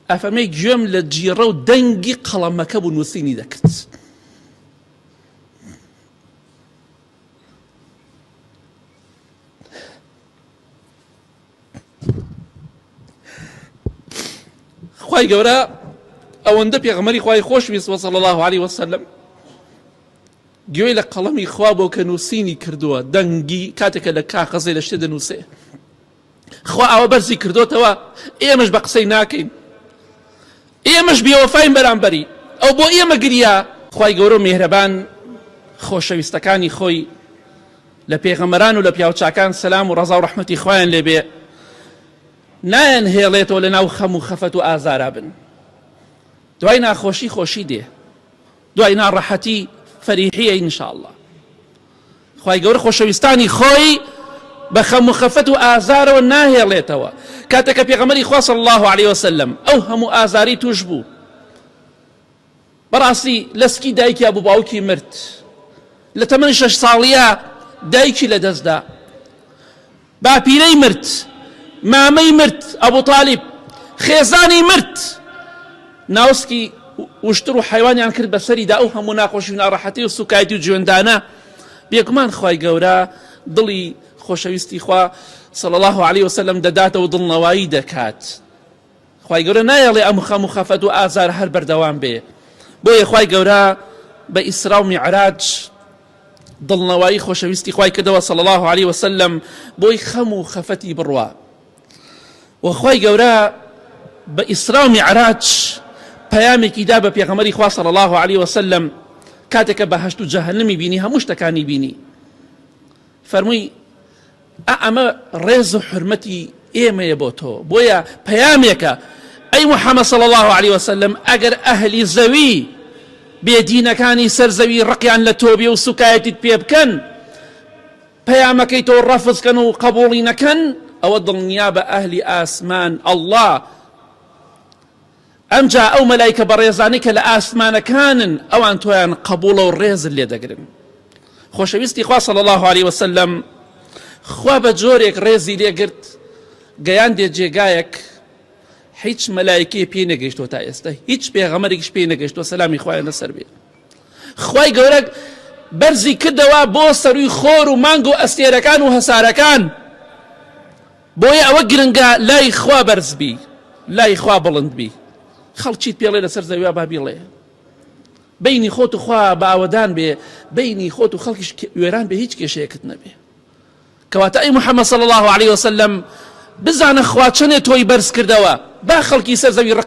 ئەفەمەی گوێم لە جیڕە و دەنگی قەڵەمەکە بوو نووسینی دەکرد. خوای گەورە ئەوەندە پێغەمبەری خوای خۆشویست صلی الله عليه وسلم گوێی لە قەڵەمی خوا بۆ کە نووسینی کردووە، دەنگی کاتێکە لە کاغەزێ لە شتێ دەنووسێ. خوا ئەوە بەرزی کردوتەوە، ئێمەش بە قسەی ناکەین، ئێمەش بێوەفاین بەرامبەری ئەو بۆ ئێمە گریا. خوای گەورە میهرەبان خۆشەویستەکانی خۆی لە پێغەمبەران و لە پیاوچاکان سەلام و ڕەزا و ڕەحمەتی خوایان لێبێ نایەنهێڵێتەوە لە ناو خەم و خەفەت و ئازارا بن. دوای ناخۆشی خۆشی دێ، دوای ناڕەحەتی فەریحیە ئینشاءالله. خوای گەورە خۆشەویستانی خۆی بە خەم و خەفەت و ئازارەوە ناهێڵێتەوە. کاتێککە پێغەمبەری خوا صلی الله عليه وسلم ئەو هەموو ئازاری توش بوو، بەڕاستی لەسکی دایکیا بوو، باوکی مرد، لە تەمەنی 6 ساڵیە دایکی لەدەستدا، باپیرەی مرد، مامەی مرد، ئەبوو تالیب خێزانی مرد، ناوسکی وشتر و حیوانیان کرد بەسەریدا. ئەو هەموو ناخۆشی و ناڕەحەتی و سوکایەتی و جوێندانە بێگومان خوای گەورە دڵی خۆشەویستی خوا صلی الله عليه وسلم دەداتەوە، دڵنەوایی دەکات. خوای گەورە نایەڵێ ئەم خەم و خەفەت و ئازار هەر بەردەوام بێ. بۆیە خوای گەورە بە ئیسرا و میعراج دڵنەوایی خۆشەویستی خوای کردەوە صلی الله عليه وسلم بۆی خەم و خەفەتی بڕوا. و خوای گەورە بە ئیسرا و میعراج پەیامێکی دا بە پێغەمبەری خوا صلی الله عليه وسلم کاتێکە بەهەشت و جەهەنەمی بینی، هەموو شتەکانی بینی، فەرمووی ئەمە ڕێز و حرمەتی ئێمەیە بۆ تۆ. بۆیە پەیامێکە ئەی محەممەد صلی الله عليه وسلم ئەگەر ئەهلی زەوی بێدینەکانی سەرزەوی ڕقیان لە تۆ بێ و سوکایەتیت پێ بکەن، پەیامەکەی تۆ ڕەفزکەن و قبوڵی نەکەن، ئەوە دڵنیا بە ئەهلی ئاسمان ئەڵڵا ئەمجا ئەو مەلایکە بەڕێزانەی کە لە ئاسمانەکانن ئەوان تۆیان قبوڵە و ڕێزت لێ دەگرن. خۆشەویستی خوا صلی الله عليه وسلم خوا بە جۆرێک ڕێزی لێگرت گەیاندێ جێگایەک هیچ مەلایکەی پێی نەگەیشتوە تا ئێستا، هیچ پێغەمبەرێکیش پێی نەگەیشتوە سەلامی خوایان لەسەر بێ. خوای گەورە بەرزی کردەوە بۆ سەروی خۆر و مانگ و ئەستێرەکان و هەسارەکان. بۆیە ئەوە گرنگە لای خوا بەرز بی، لای خوا بڵند بی. خەڵکیت پێڵێ لەسەر زەویا با بیڵێ، بینی خۆت و خوا باوەدان بێ، بینی خۆت و خەڵکیش وێران بێ، هیچ کێشەیەکت نەبێ. کەواتە ئەی محەممەد صلی الله عليه وسلم بزانە خوا چەندێ تۆی بەرز کردەوە، با خەڵکی سەر زەوی